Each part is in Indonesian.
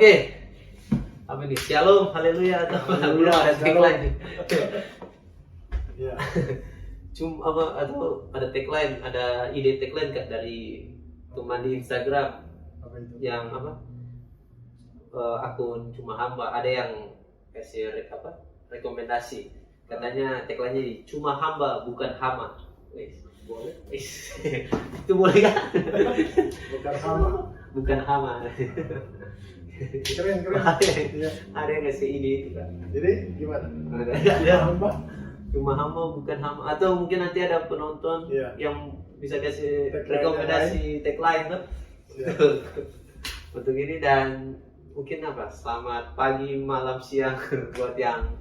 Oke. Apa nih? Shalom, haleluya atau Haleluya, ada tagline. Iya. Cuma apa atau ada tagline, ada ide tagline Kak dari teman di Instagram Apa itu? yang apa? Akun Cuma Hamba ada yang kasih rekomendasi. Katanya tagline-nya di Cuma Hamba bukan Hama. Wis, boleh. Wis. Itu boleh kan? Bukan sama. Bukan Hama. Keren. Iya. Ada yang ngasih ide itu Kak. Jadi gimana? Ada. Hamba? Cuma Hamba bukan Hama, atau mungkin nanti ada penonton Iya. yang bisa kasih Tagline rekomendasi tagline tuh Iya. untuk ini. Dan mungkin apa, selamat pagi, malam, siang buat yang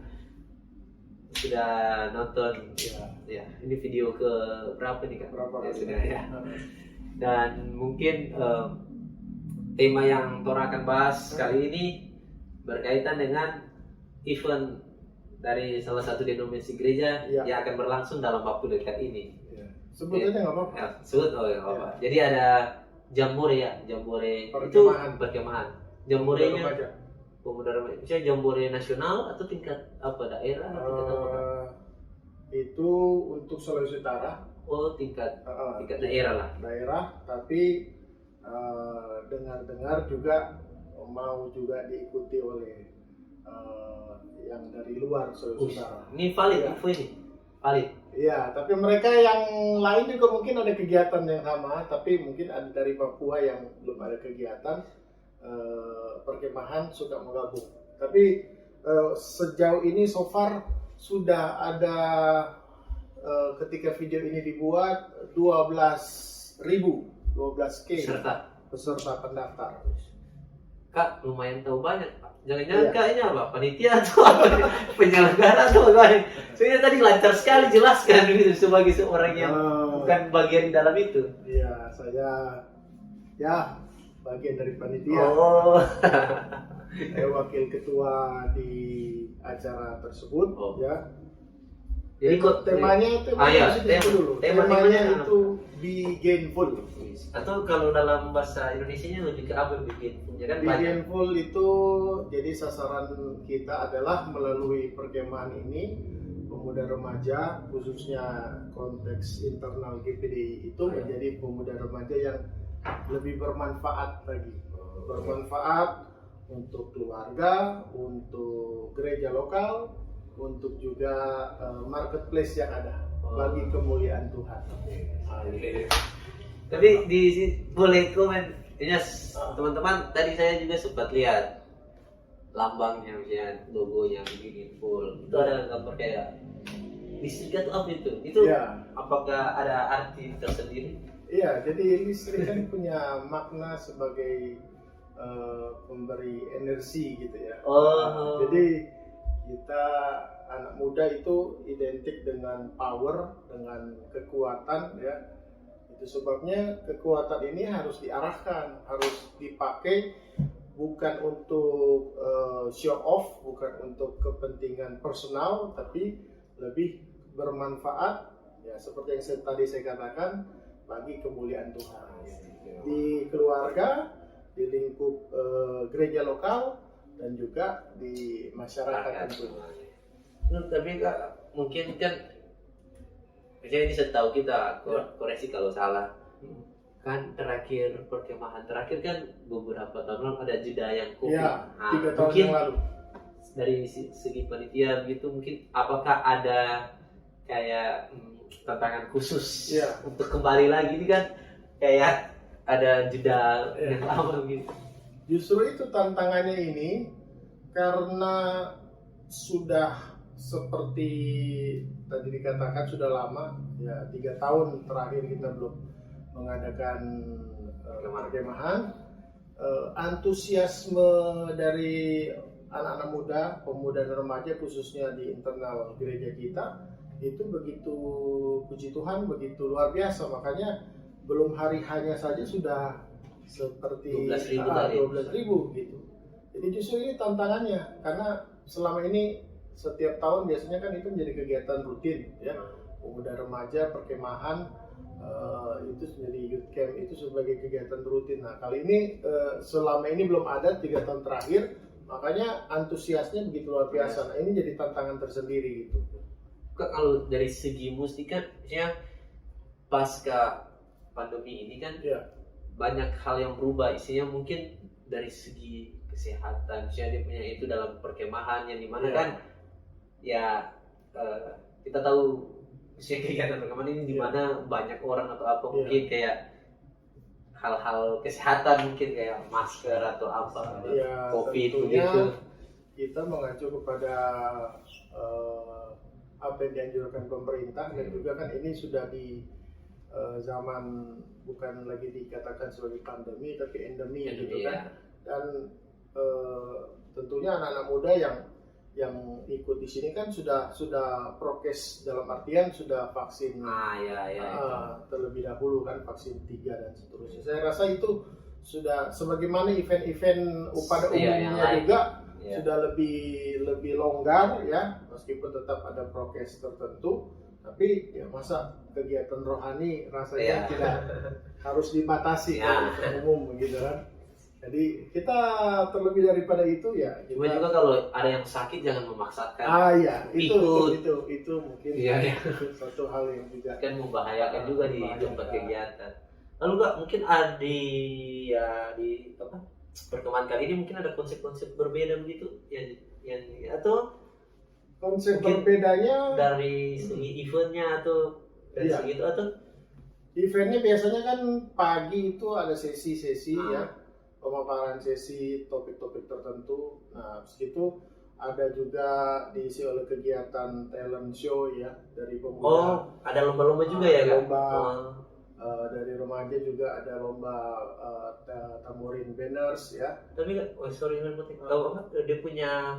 sudah nonton. Iya. Ya, ini video ke berapa nih Kak? Berapa Ya, kali? sudah ya. Dan mungkin tema yang Tora akan bahas kali ini berkaitan dengan event dari salah satu denominasi gereja Iya. yang akan berlangsung dalam waktu dekat ini. Iya. Sebut aja nggak apa-apa. Ya, sebut oh ya apa. Jadi ada Jambore ya, Jambore itu Perkemahan. perkemahan. Jamborenya Remaja. pemuda remaja. Misalnya Jambore nasional atau tingkat apa daerah atau tingkat apa? Kak? Itu untuk Sulawesi Utara. Oh, tingkat uh, tingkat daerah lah. daerah, tapi dengar-dengar juga mau juga diikuti oleh yang dari luar Sulawesi Utara. Ini valid Iya. info ini. Valid. Iya, tapi mereka yang lain juga mungkin ada kegiatan yang sama, tapi mungkin ada dari Papua yang belum ada kegiatan perkemahan suka menggabung. Tapi sejauh ini so far sudah ada ketika video ini dibuat 12K peserta pendaftar. Kak, lumayan tahu banyak Pak. Jangan-jangan Iya. Kak ini apa? Panitia atau apa? Penyelenggara atau apa? Soalnya tadi lancar sekali jelaskan gitu sebagai seorang yang bukan bagian dalam itu. Iya, saya ya bagian dari panitia. Oh. Saya wakil ketua di acara tersebut. Oh. Ya. Jadi kok temanya iya, harus disebut dulu. temanya Temanya itu Be Gainful. atau kalau dalam bahasa Indonesianya lebih ke apa bikin? Ya kan Be banyak. Gainful itu jadi sasaran kita adalah melalui perkemahan ini pemuda remaja, khususnya konteks internal GPDI itu menjadi pemuda remaja yang lebih bermanfaat lagi. Bermanfaat untuk keluarga, untuk gereja lokal, untuk juga marketplace yang ada bagi kemuliaan Tuhan. Tapi boleh komen ya teman-teman, tadi saya juga sempat lihat lambangnya, misalnya logonya begini full. Itu ada gambar kayak listrik atau apa itu? Itu Ya. apakah ada arti tersendiri? Iya, jadi listrik kan punya makna sebagai pemberi energi gitu ya. Oh. Jadi kita anak muda itu identik dengan power, dengan kekuatan ya. Itu sebabnya kekuatan ini harus diarahkan, harus dipakai bukan untuk show off, bukan untuk kepentingan personal, tapi lebih bermanfaat ya seperti yang tadi saya katakan bagi kemuliaan Tuhan. Di keluarga, di lingkup gereja lokal, dan juga di masyarakat tentunya. Tapi Kak, mungkin kan misalnya ini setahu kita, koreksi kalau salah, kan terakhir perkemahan terakhir kan beberapa tahun lalu ada jeda yang COVID. Ya, Nah, 3 tahun mungkin yang lalu. dari segi panitia begitu, mungkin apakah ada kayak tantangan khusus Iya. untuk kembali lagi? Ini kan kayak ada jeda Iya. yang lama gitu. Justru itu tantangannya ini karena sudah seperti tadi dikatakan sudah lama ya 3 tahun terakhir kita belum mengadakan perkemahan. Antusiasme dari anak-anak muda, pemuda dan remaja khususnya di internal gereja kita itu begitu, puji Tuhan, begitu luar biasa. Makanya belum hari hanya saja sudah seperti 12.000 gitu. Jadi justru ini tantangannya karena selama ini setiap tahun biasanya kan itu menjadi kegiatan rutin ya. pemuda remaja, perkemahan, itu menjadi youth camp itu sebagai kegiatan rutin. Nah kali ini selama ini belum ada 3 tahun terakhir, makanya antusiasnya begitu luar biasa. Nah ini jadi tantangan tersendiri gitu. Kak, kalau dari segi musik kan, misalnya pasca pandemi ini kan banyak hal yang berubah, isinya mungkin dari segi kesehatan, misalnya dia punya itu dalam perkemahan yang dimana kan ya kita tahu misalnya kegiatan perkemahan ini dimana banyak orang atau apa mungkin kayak hal-hal kesehatan mungkin kayak masker atau apa covid begitu. Kita mengacu kepada apa yang dianjurkan pemerintah dan juga kan ini sudah di zaman bukan lagi dikatakan sebagai pandemi tapi endemi gitu kan. Dan tentunya anak-anak muda yang ikut di sini kan sudah prokes, dalam artian sudah vaksin terlebih dahulu kan, vaksin 3 dan seterusnya. Saya rasa itu sudah sebagaimana event-event pada umumnya juga sudah lebih longgar ya, meskipun tetap ada prokes tertentu, tapi ya masa kegiatan rohani rasanya tidak harus dibatasi kan, umum begitu kan. Jadi kita terlebih daripada itu ya. Cuma juga kalau ada yang sakit jangan memaksakan. Itu mungkin satu hal yang juga kan membahayakan juga di tempat kegiatan. Lalu Kak, mungkin di perkemahan kali ini mungkin ada konsep-konsep berbeda begitu yang atau konsep berbedanya dari segi eventnya atau dari segi itu atau eventnya biasanya kan pagi itu ada sesi-sesi pemaparan sesi topik-topik tertentu. Nah, segitu ada juga diisi oleh kegiatan talent show ya dari pemuda. Oh, ada lomba-lomba juga ya Kak? Lomba dari remaja juga ada lomba tamborin banners ya. Tapi kalau dia punya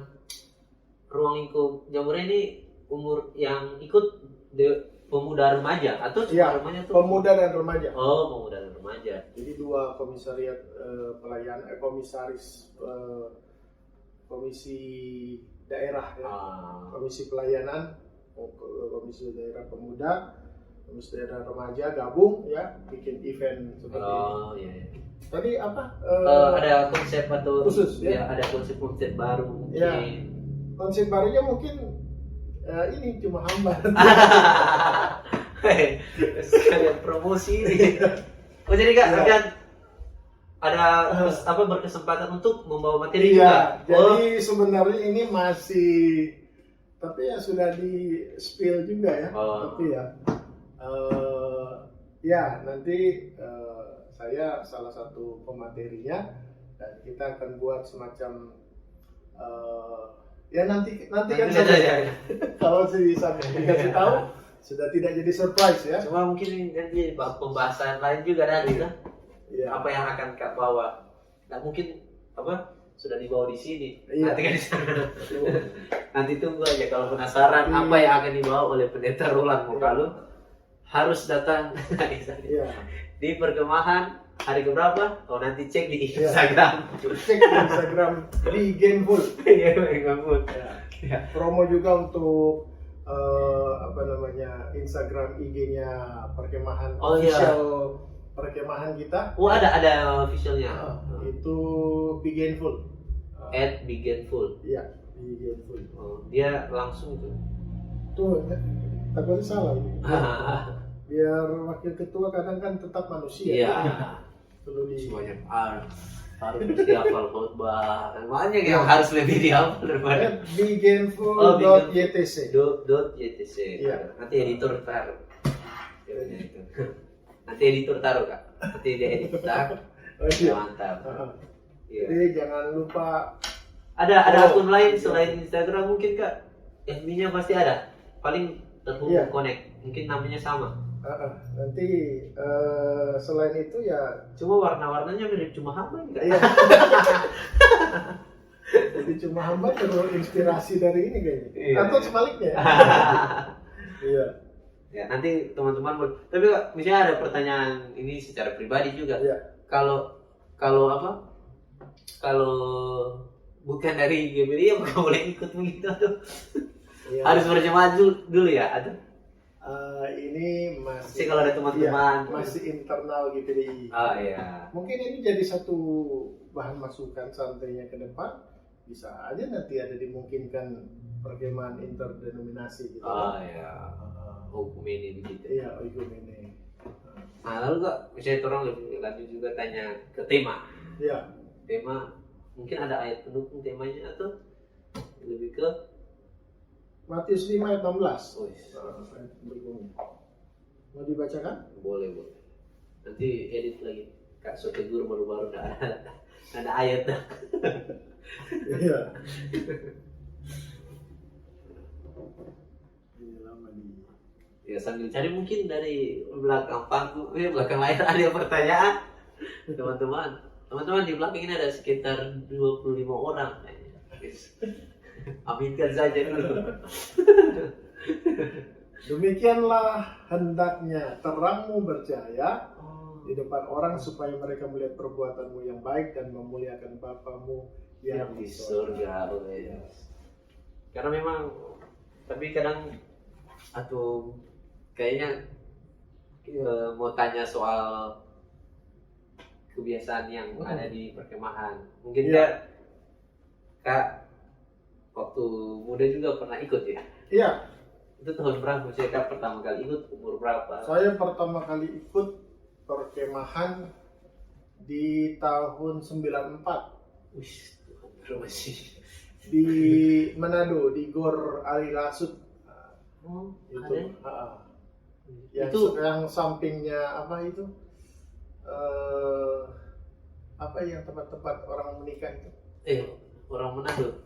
ruang lingkup jamurnya ini umur yang ikut pemuda remaja atau cuma remaja tuh? Pemuda dan remaja. Oh, pemuda dan remaja. Jadi 2 komisariat komisi daerah ya. Komisi pelayanan, komisi daerah pemuda, komisi daerah remaja gabung ya, bikin event seperti ini. Tadi apa? Ada konsep atau khusus ya? Ada konsep baru mungkin. Ya, konsep barunya mungkin ini cuma hamba. Sekalian promosi ini. Oh jadi Kak, ada berkesempatan untuk membawa materi juga. Jadi sebenarnya ini masih, tapi ya sudah di spill juga ya. Tapi nanti saya salah satu pematerinya dan kita akan buat semacam nanti kan kalau bisa dikasih tahu sudah tidak jadi surprise ya. Cuma mungkin nanti pembahasan lain juga nanti lah. Apa yang akan Kak bawa? Nah mungkin sudah dibawa di sini. Nanti kan di sana. Nanti tunggu aja kalau penasaran apa yang akan dibawa oleh Pendeta Roland Mokalu. Harus datang di perkemahan hari keberapa? Oh nanti cek di Instagram. Cek di Instagram di Genful. Promo juga untuk Instagram IG-nya perkemahan official perkemahan kita. Oh ada officialnya. Itu Bigenful. @bigenful. Iya, Bigenful. Oh, dia langsung tuh. Tuh, takutnya salah ini. Biar wakil ketua kadang kan tetap manusia. Iya. Perlu semuanya harus dihafal khotbah. Banyak yang harus lebih dihafal daripada bigenful.ytc. .ytc. Iya. Nanti editor taruh. Nanti editor taruh Kak. Nanti dia edit tak. Mantap. Jadi jangan lupa ada akun lain selain Instagram mungkin Kak. FB-nya pasti ada. Paling terhubung connect. Mungkin namanya sama. Nanti selain itu ya cuma warna-warnanya mirip Cuma Hamba enggak? Iya. Jadi Cuma Hamba terinspirasi dari ini kayaknya. Atau sebaliknya. Iya. Ya, nanti teman-teman tapi Kak, misalnya ada pertanyaan ini secara pribadi juga. Kalau bukan dari GBI ya nggak boleh ikut begitu tuh. Harus berjemaah dulu ya atau Ini Masih kalau ada teman-teman. iya, masih internal GPDI. Ah iya. Mungkin ini jadi satu bahan masukan santainya ke depan. Bisa aja nanti ada dimungkinkan perkemahan interdenominasi gitu. Ah iya. Hukum ini begitu. Iya, Oikumene. Nah lalu kok misalnya orang lebih lanjut juga tanya ke tema. Iya. Tema mungkin ada ayat pendukung temanya atau lebih ke Matius 5 ayat 16. oh, Ayat pendukungnya. Mau dibacakan? boleh. Nanti edit lagi. Kak so tegur baru-baru ada ayat dah. Iya. Ini lama nih. Ya sambil cari mungkin dari belakang panggung, belakang layar ada pertanyaan. Teman-teman di belakang ini ada sekitar 25 orang. Aminkan saja dulu. Demikianlah hendaknya terangmu bercahaya di depan orang supaya mereka melihat perbuatanmu yang baik dan memuliakan Bapamu yang Di surga. Karena memang tapi kadang atau kayaknya mau tanya soal kebiasaan yang ada di perkemahan. Mungkin Kak waktu muda juga pernah ikut ya? Iya. Itu tahun berapa sih Kak pertama kali ikut, umur berapa? Saya pertama kali ikut perkemahan di tahun 94 Wih, berapa sih? di Manado, di Gor Ali Lasut. Oh, Itu ada? yang sampingnya apa itu? Apa yang tempat-tempat orang menikah itu? Orang Manado.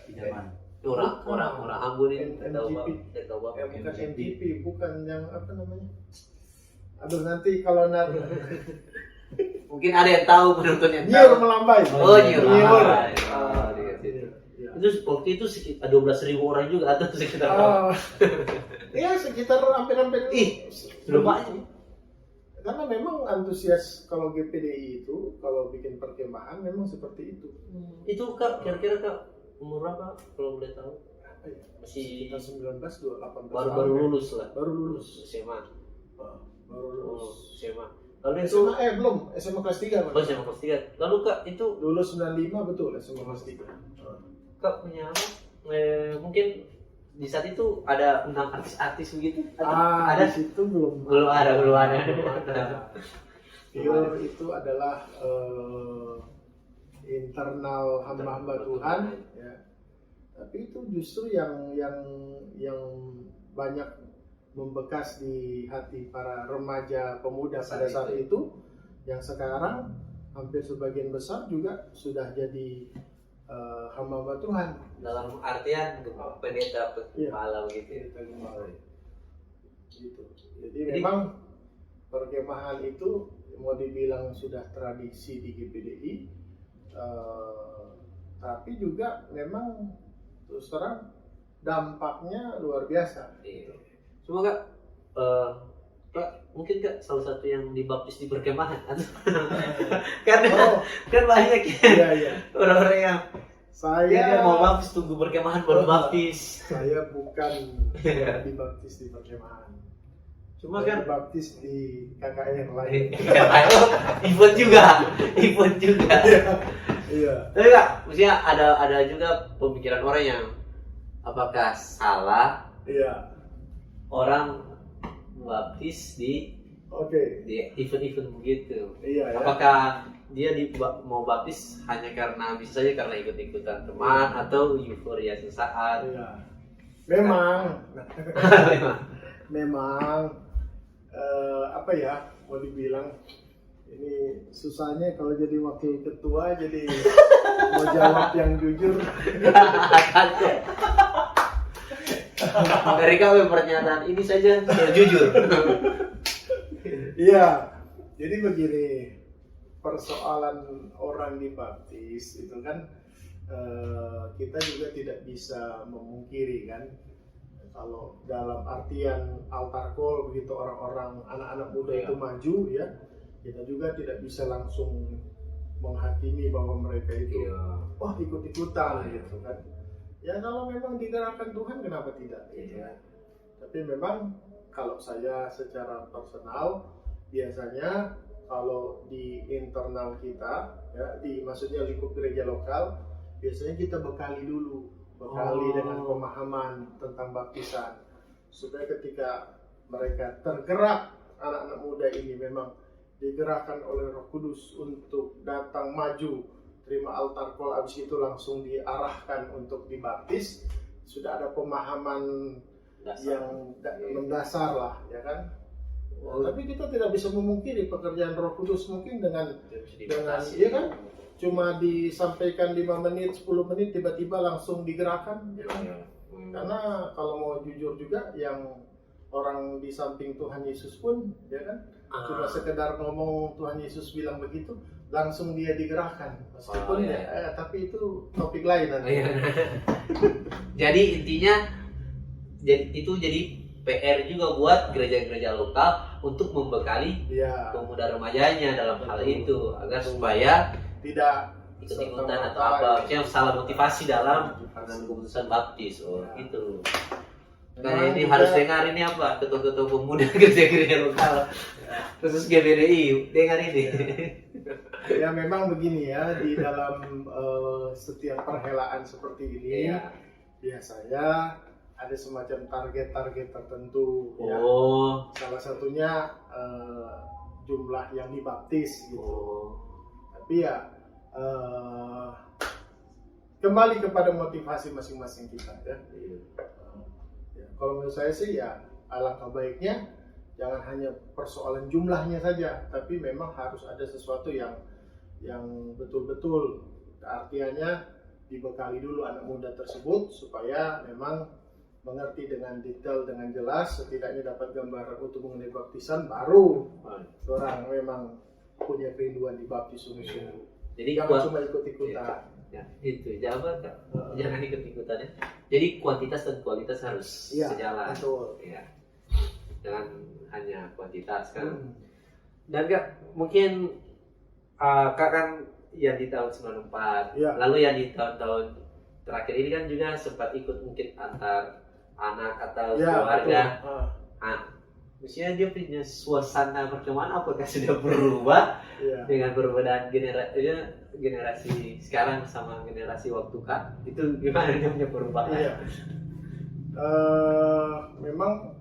Idaman. Orang Ambon ini NGP. saya tahu Bang. Bukan MGP, bukan yang apa namanya? Aduh nanti kalau Mungkin ada yang tahu penonton yang Nyur tahu. melambai. Oh, Nyur Nyur. melambai. Di situ. Iya. Itu waktu itu sekitar 12.000 orang juga atau sekitar Iya sekitar hampir-hampir. sudah banyak. Karena memang antusias kalau GPDI itu kalau bikin perkemahan memang seperti itu. Itu Kak, kira-kira Kak umur berapa kalau boleh tahu? Apa ya? Masih Sekitar 19 18 baru lulus lah. Baru lulus. SMA. Baru lulus. SMA. Lalu itu SMA belum, SMA kelas 3. oh SMA kelas 3. Lalu Kak itu Lulus 95 betul SMA kelas 3. Kak punya apa? Mungkin di saat itu ada undang artis-artis begitu? Ada di situ belum ada. Pure itu adalah internal hamba-hamba Tuhan ya. Tapi itu justru yang banyak membekas di hati para remaja pemuda pada saat itu yang sekarang hampir sebagian besar juga sudah jadi hamba Tuhan dalam artian pendeta kepala begitu. Gitu. Jadi memang perkemahan itu mau dibilang sudah tradisi di GPDI, tapi juga memang terus terang dampaknya luar biasa. Iya. Cuma Kak, mungkin Kak salah satu yang dibaptis di perkemahan karena kan banyak Iya. orang-orang yang dia mau baptis tunggu perkemahan baru baptis. Saya bukan dibaptis di perkemahan. Cuma Saya kan dibaptis di KKR lain. event juga. Iya. Tapi Kak, maksudnya ada juga pemikiran orang yang apakah salah orang baptis di event-event begitu. Iya. Apakah dia mau baptis hanya karena bisa saja karena ikut-ikutan teman atau euforia sesaat? Iya. Memang apa ya mau dibilang ini susahnya kalau jadi wakil ketua jadi mau jawab yang jujur. Dari kami pernyataan ini saja sudah jujur. Iya, jadi begini, persoalan orang dibaptis itu kan kita juga tidak bisa memungkiri kan, kalau dalam artian altar call begitu orang-orang anak-anak muda itu maju ya, kita juga tidak bisa langsung menghakimi bahwa mereka itu wah ikut-ikutan gitu kan. Ya kalau memang digerakkan Tuhan kenapa tidak gitu ya. Tapi memang kalau saya secara personal biasanya kalau di internal kita ya maksudnya lingkup gereja lokal biasanya kita bekali dengan pemahaman tentang baptisan supaya ketika mereka tergerak, anak-anak muda ini memang digerakkan oleh Roh Kudus untuk datang maju terima altar call, habis itu langsung diarahkan untuk dibaptis, sudah ada pemahaman yang mendasar lah, ya kan? Tapi kita tidak bisa memungkiri pekerjaan Roh Kudus mungkin dengan ya kan, cuma disampaikan 5 menit, 10 menit tiba-tiba langsung digerakkan, ya kan? Karena kalau mau jujur juga, yang orang di samping Tuhan Yesus pun, ya kan, cuma sekedar ngomong Tuhan Yesus bilang begitu, langsung dia digerakkan, meskipun tapi itu topik lain nanti. Jadi intinya jadi PR juga buat gereja-gereja lokal untuk membekali pemuda remajanya dalam hal itu agar supaya tidak ikut-ikutan atau apa, yang salah motivasi dalam pengambilan keputusan baptis. Gitu. Nah ini harus dengar ini apa, ketua-ketua pemuda gereja-gereja lokal, khusus GBRI, dengar ini. Ya memang begini ya, di dalam setiap perhelaan seperti ini biasanya ada semacam target-target tertentu. Ya. Salah satunya jumlah yang dibaptis gitu. Tapi ya kembali kepada motivasi masing-masing kita ya. Kalau menurut saya sih ya alangkah baiknya jangan hanya persoalan jumlahnya saja, tapi memang harus ada sesuatu yang betul-betul artinya dibekali dulu anak muda tersebut supaya memang mengerti dengan detail, dengan jelas, setidaknya dapat gambaran untuk mengenai baptisan, baru orang memang punya kerinduan dibaptis sungguh-sungguh. Jadi jangan cuma ikut-ikutan. Ya, itu jangan ikut-ikutan ya. Jadi kuantitas dan kualitas harus sejalan. Betul. Ya. Jangan hanya kuantitas kan. Dan Kak, mungkin Kak kan yang di tahun 94, lalu yang di tahun-tahun terakhir ini kan juga sempat ikut mungkin antar anak atau keluarga. Maksudnya dia punya suasana perkemahan apakah sudah berubah dengan perbedaan generasi sekarang sama generasi waktu Kak? Itu gimana dia punya perubahan? Memang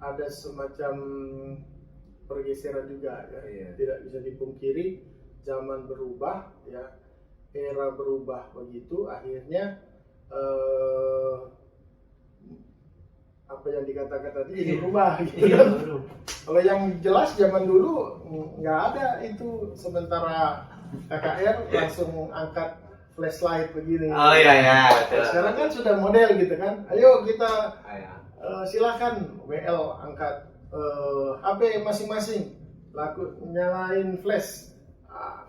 ada semacam pergeseran juga ya. Tidak bisa dipungkiri, zaman berubah ya, era berubah begitu, akhirnya apa yang dikatakan tadi jadi berubah gitu kan. Kalau yang jelas zaman dulu nggak ada itu, sementara KKR langsung angkat flashlight begini. Sekarang kan sudah model gitu kan. Ayo kita silakan WL angkat HP masing-masing, nyalain flash,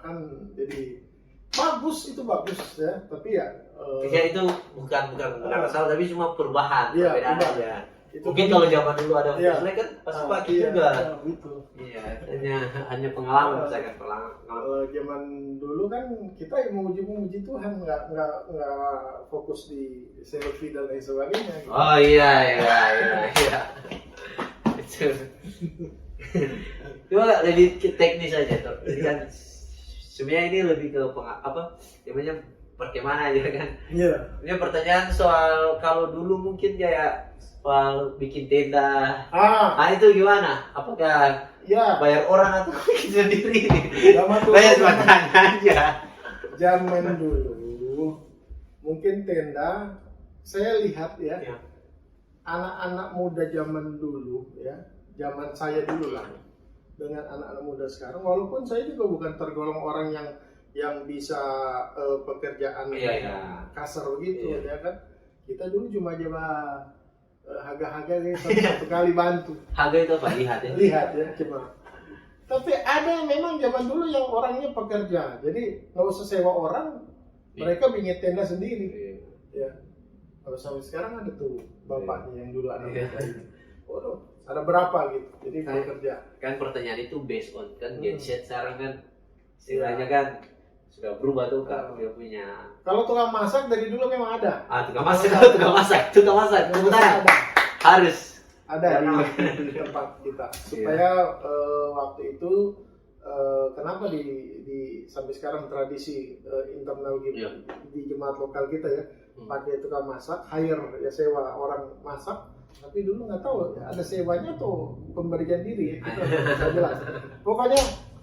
kan jadi bagus ya. Tapi ya itu bukan masalah, tapi cuma perubahan, perbedaan aja. Itu mungkin kalau zaman dulu ada flashlight kan pasti pakai juga. Gitu. Hanya pengalaman saya kan Kalau zaman dulu kan kita yang memuji Tuhan, nggak fokus di selfie dan lain sebagainya. Gitu. Iya. Cuma lebih teknis aja tuh. Kan sebenarnya ini lebih ke namanya perkemahan aja kan. Ini pertanyaan soal kalau dulu mungkin kayak soal bikin tenda. Itu gimana? Apakah bayar orang atau bikin sendiri? Bayar sebatang aja. Zaman dulu mungkin tenda, saya lihat ya. Anak-anak muda zaman dulu ya, zaman saya dulu lah, dengan anak-anak muda sekarang, walaupun saya juga bukan tergolong orang yang bisa pekerjaan kasar begitu ya kan. Kita dulu cuma haga-haga satu kali bantu. Haga itu apa? Lihat ya cuma. Tapi ada memang zaman dulu yang orangnya pekerja, jadi nggak usah sewa orang, mereka bikin tenda sendiri. Ya. Kalau sampai sekarang ada tuh bapaknya yang dulu anak muda ini. Ada berapa gitu, jadi bekerja. Kan pertanyaan itu based on kan Gen Z sekarang kan istilahnya kan sudah berubah tuh Kak, dia punya Kalau tukang masak dari dulu memang ada. tukang masak tepuk tangan. Ada. Harus Ada di tempat kita. Supaya waktu itu kenapa di sampai sekarang tradisi internal gitu di jemaat lokal kita ya pakai tukang masak, hire ya sewa orang masak. Tapi dulu nggak tahu ya, ada sewanya tuh pemberian diri ya, kita nggak jelas. Pokoknya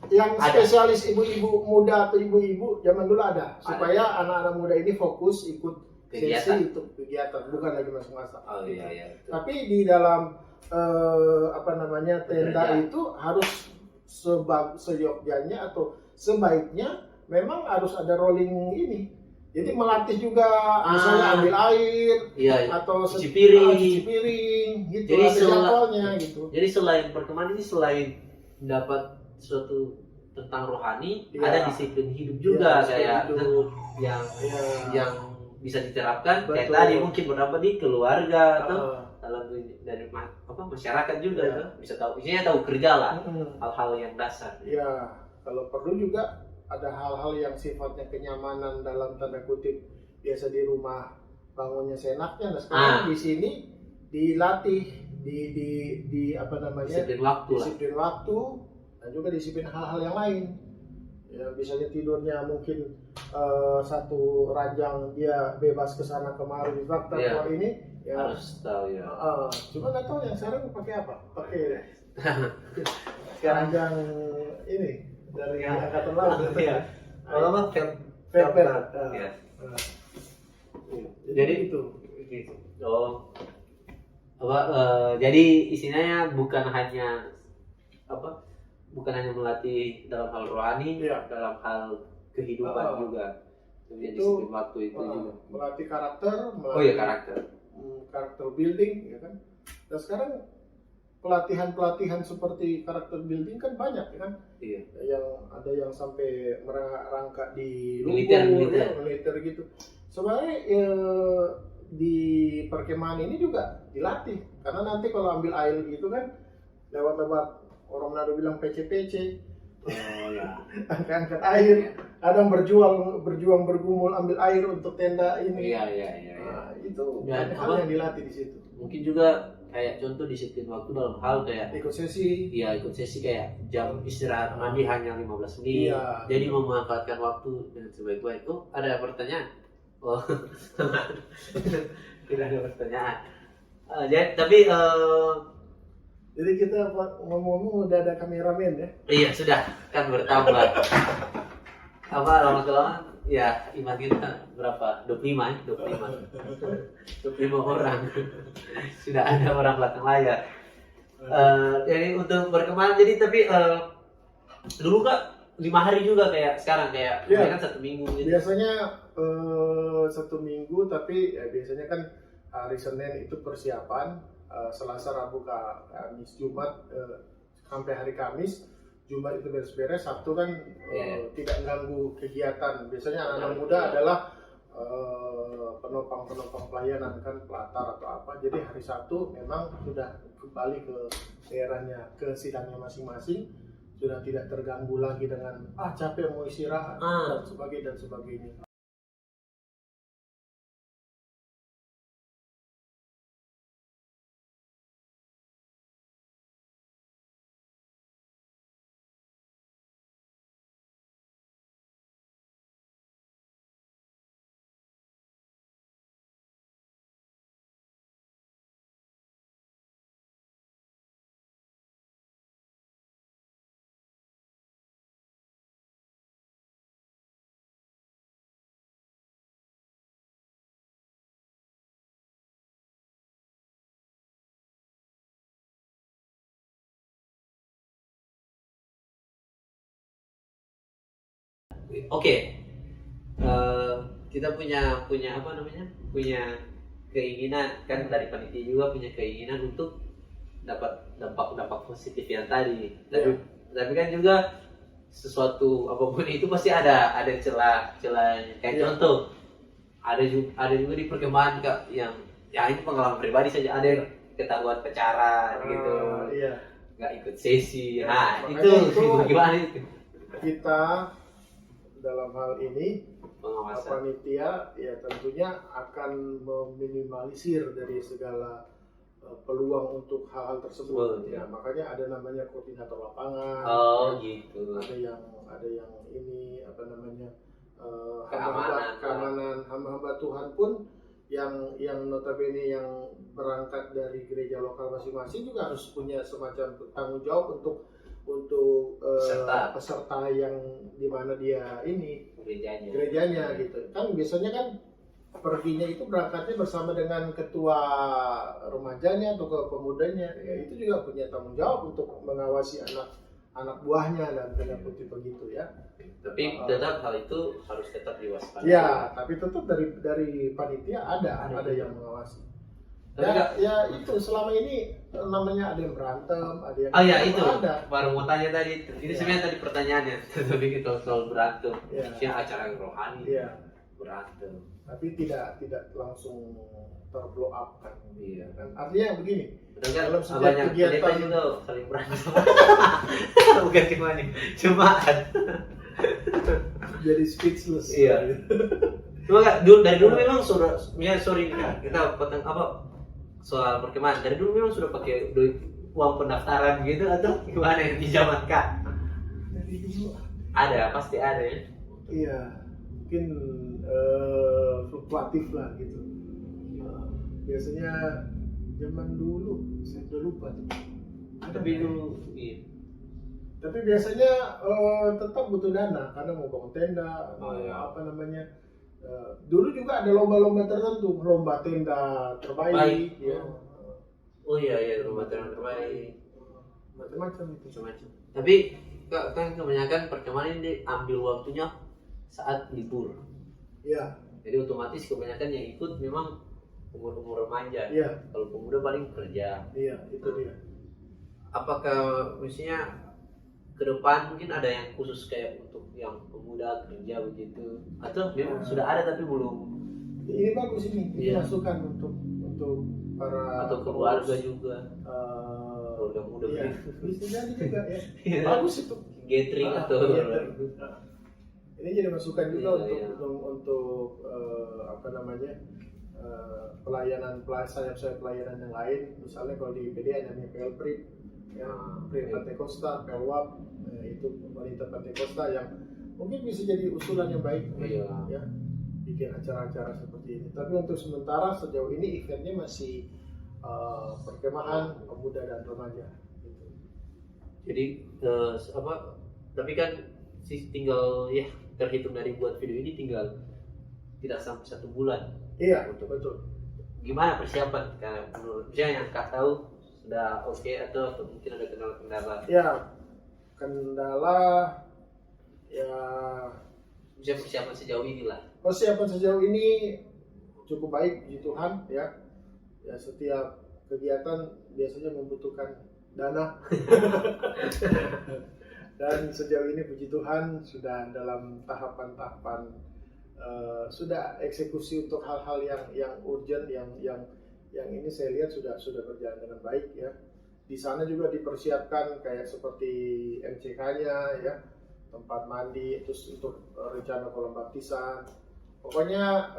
yang spesialis ibu-ibu muda atau ibu-ibu zaman dulu ada supaya anak-anak muda ini fokus ikut sesi untuk kegiatan, bukan lagi masak-masak. Oh iya. Tapi di dalam tenda itu harus seyogyanya atau sebaiknya memang harus ada rolling ini. Jadi melatih juga misalnya ambil air atau cuci piring gitu. Jadi ada jadwalnya gitu. Jadi selain perkemahan ini selain dapat sesuatu tentang rohani, ada disiplin hidup juga kayak yang bisa diterapkan. Betul. Kayak tadi mungkin berapa di keluarga atau dalam dari masyarakat juga tuh bisa tahu, isinya tahu kerja lah, hal-hal yang dasar. Ya, kalau perlu juga ada hal-hal yang sifatnya kenyamanan dalam tanda kutip biasa di rumah bangunnya seenaknya. Nah sekarang di sini dilatih di disiplin waktu dan juga disiplin hal-hal yang lain. Ya, misalnya tidurnya mungkin satu ranjang dia bebas ke sana kemari di fakta kalau ini ya harus tahu ya. Cuma nggak tahu yang sekarang pakai apa? Pakai ranjang ini dari angkatan laut. Iya. Kalau mah velvet. Jadi itu. Oh. Jadi istilahnya bukan hanya melatih dalam hal rohani, dalam hal kehidupan juga. Itu disiplin waktu itu juga. Melatih karakter, karakter building, ya kan. Dan sekarang pelatihan seperti karakter building kan banyak, ya kan. Iya. Yang ada yang sampai merangkak di militer gitu. Sebenarnya di perkemahan ini juga dilatih, karena nanti kalau ambil air gitu kan lewat orang Manado bilang PC-PC. Angkat air, kadang berjuang bergumul ambil air untuk tenda ini. Iya. Nah, itu Dan hal yang dilatih di situ. Mungkin juga kayak contoh disiplin waktu dalam hal kayak ikut sesi. Iya, ikut sesi kayak jam istirahat mandi hanya 15 menit. Iya. Jadi memanfaatkan waktu dengan sebaik-baik. Oh, ada pertanyaan? Oh. Tidak ada pertanyaan. Jadi kita ngomong udah ada kameramen ya? Iya sudah, kan bertambah. Lama-kelamaan ya iman kita berapa? 25 orang. Sudah ada orang belakang layar. Jadi untuk berkemana tapi dulu Kak 5 hari juga kayak sekarang kayak kan 1 minggu gitu. Biasanya 1 minggu, tapi biasanya kan hari Senin itu persiapan. Selasa, Rabu, Kamis, Jumat sampai hari Kamis. Jumat itu beres-beres, Sabtu kan tidak mengganggu kegiatan. Biasanya anak-anak muda adalah penopang pelayanan kan, pelatar atau apa. Jadi hari Sabtu memang sudah kembali ke daerahnya, ke sidangnya masing-masing, sudah tidak terganggu lagi dengan capek mau istirahat dan sebagainya. Oke. Kita punya keinginan kan dari panitia juga punya keinginan untuk dapat dampak positif yang tadi. Tapi kan juga sesuatu apapun itu pasti ada celah kayak contoh ada juga di perkembangan Kak yang ini pengalaman pribadi saja, ada ketahuan pacaran gitu. Nggak ikut sesi. Nah, itu gimana itu? Kita dalam hal ini pengawasan. panitia ya tentunya akan meminimalisir dari segala peluang untuk hal-hal tersebut. Betul. Ya, makanya ada namanya koordinator lapangan. Oh ya. gitu. Ada yang ini apa namanya Keamanan. hamba-hamba Tuhan pun yang notabene yang berangkat dari gereja lokal masing-masing juga harus punya semacam tanggung jawab untuk peserta yang dimana dia ini gerejanya gitu kan. Biasanya kan perginya itu berangkatnya bersama dengan ketua remajanya atau ke pemudanya, ya itu juga punya tanggung jawab untuk mengawasi anak buahnya dan tanda kutip begitu ya. Tapi tetap hal itu harus tetap diwaspadai. Ya, tapi tetap dari panitia ada yang mengawasi. Ya itu selama ini namanya ada yang berantem, ada yang itu ada. baru mau tanya tadi. Ini sebenarnya tadi pertanyaannya, tapi kita soal berantem. Ya. Yang acara rohani berantem. Tapi tidak langsung terblow up kan. Iya. Dan artinya begini. Sedangkan dalam setiap banyak kegiatan pendeta juga saling berantem. Bukan gimana? Cuma jadi speechless. Iya. Cuma Kak, dari dulu memang sudah, misalnya sorry nih Kak, kita potong soal perkemahan. Dari dulu memang sudah pakai uang pendaftaran gitu atau gimana yang di zaman Kak? Dari dulu Ada, pasti ada ya. iya, mungkin fluktuatif lah gitu. Biasanya zaman dulu saya udah lupa tuh. Tapi dulu iya. Tapi biasanya tetap butuh dana karena mau bangun tenda, apa namanya. Dulu juga ada lomba-lomba tertentu, lomba tenda terbaik, ya. Oh iya, lomba tenda terbaik. Macam-macam itu. Macam-macam. Tapi kan kebanyakan perkemahan ini diambil waktunya saat libur. Iya. Jadi otomatis kebanyakan yang ikut memang umur-umur remaja. Iya. Kalau pemuda paling kerja. Iya, itu dia. Apakah misalnya ke depan mungkin ada yang khusus kayak untuk yang pemuda kerja begitu atau memang sudah ada tapi belum? Ini bagus ini, Iya. masukan untuk para Atau keluarga juga. Keluarga muda iya. begitu. Bisa jadi juga ya. Iya. Bagus itu. Gathering atau ini jadi masukan juga Iya, untuk apa namanya pelayanan pelayanan yang lain. Misalnya kalau di PD ada namanya PLPRIP, ya, Pantekosta, PLWAP, itu pemerintah Pantekosta yang mungkin bisa jadi usulan yang baik, ya, bikin acara-acara seperti ini. Tapi untuk sementara sejauh ini eventnya masih perkemahan pemuda dan remaja. Gitu. Jadi tapi kan tinggal ya terhitung dari buat video ini tinggal tidak sampai 1 bulan. Iya, betul. Gimana persiapan menurut misalnya yang Kak tahu sudah oke atau mungkin ada kendala-kendala? Ya, kendala ya Bisa persiapan sejauh inilah. persiapan sejauh ini cukup baik, puji Tuhan ya. Ya setiap kegiatan biasanya membutuhkan dana. Dan sejauh ini puji Tuhan sudah dalam tahapan-tahapan sudah eksekusi untuk hal-hal yang urgent yang ini saya lihat sudah berjalan dengan baik ya. Di sana juga dipersiapkan kayak seperti MCK-nya ya, tempat mandi, terus untuk rencana kolam baptisan. Pokoknya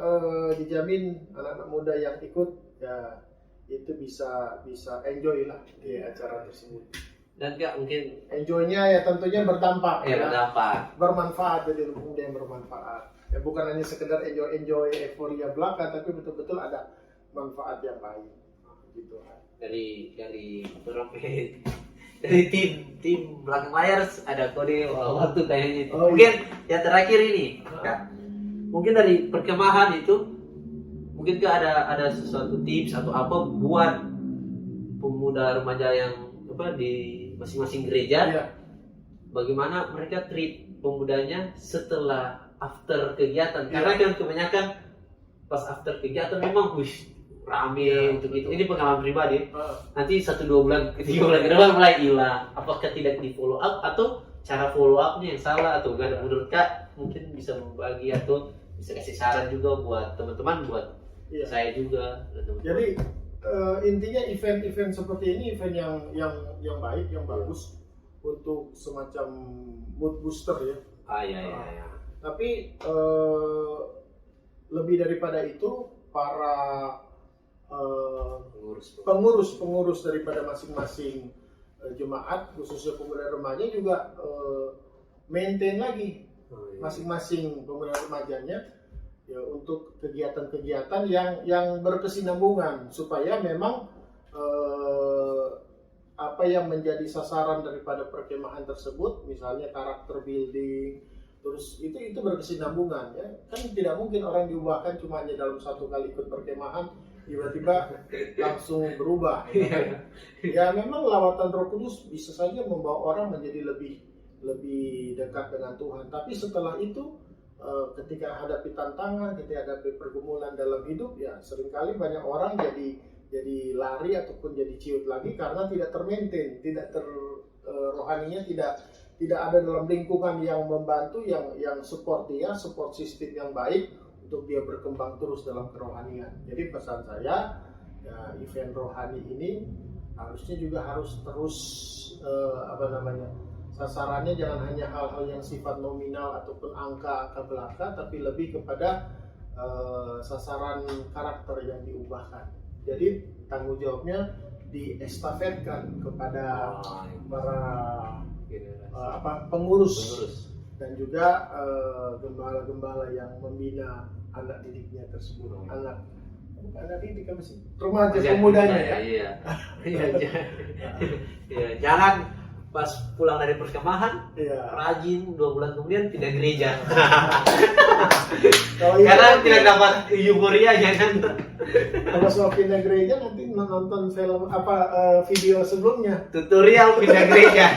dijamin anak-anak muda yang ikut ya itu bisa enjoy lah di acara tersebut. Dan Kak mungkin Enjoy-nya ya tentunya berdampak ya. berdampak. Bermanfaat, jadi pemuda yang bermanfaat. Ya bukan hanya sekedar enjoy euforia belaka, tapi betul-betul ada manfaat yang lain. Gitu. Dari tim belakang layar ada kode waktu kayaknya itu. Mungkin yang terakhir ini Kak. Mungkin dari perkemahan itu mungkin Kak ada sesuatu tips atau apa buat pemuda remaja yang di masing-masing gereja, Iya. bagaimana mereka treat pemudanya setelah after kegiatan, karena kan kebanyakan pas after kegiatan memang rame untuk itu. Ini pengalaman pribadi. Nanti 1-2 bulan, 3 bulan ke depan mulai hilang. Apakah tidak di follow up atau cara follow upnya yang salah atau enggak? Menurut Kak mungkin bisa membagi atau bisa kasih saran juga buat teman-teman, buat saya juga. Jadi intinya event-event seperti ini event yang baik, yang bagus untuk semacam mood booster ya. Iya. Tapi lebih daripada itu, para pengurus daripada masing-masing jemaat, khususnya pemuda remaja juga maintain lagi masing-masing pemuda remajanya ya, untuk kegiatan-kegiatan yang berkesinambungan, supaya memang apa yang menjadi sasaran daripada perkemahan tersebut, misalnya karakter building, terus itu berkesinambungan ya. Kan tidak mungkin orang diubahkan cuma hanya dalam satu kali ikut perkemahan tiba-tiba langsung berubah ya. Ya memang lawatan Roh Kudus bisa saja membawa orang menjadi lebih dekat dengan Tuhan, tapi setelah itu ketika hadapi tantangan, ketika hadapi pergumulan dalam hidup, ya seringkali banyak orang jadi lari ataupun jadi ciut lagi karena tidak termaintain, rohaninya tidak ada dalam lingkungan yang membantu, yang support dia, support sistem yang baik untuk dia berkembang terus dalam kerohanian. Jadi pesan saya, ya, event rohani ini harusnya juga harus terus sasarannya jangan hanya hal-hal yang sifat nominal ataupun angka belaka, tapi lebih kepada sasaran karakter yang diubahkan. Jadi tanggung jawabnya diestafetkan kepada para pengurus dan juga gembala-gembala yang membina anak didiknya tersebut. Anak didik apa sih? Remaja pemudanya ya. Iya. Jangan pas pulang dari perkemahan, iya, rajin 2 bulan kemudian pindah gereja. Karena tidak dapat euforianya kan. Kalau soal pindah gereja nanti nonton film video sebelumnya. Tutorial pindah gereja.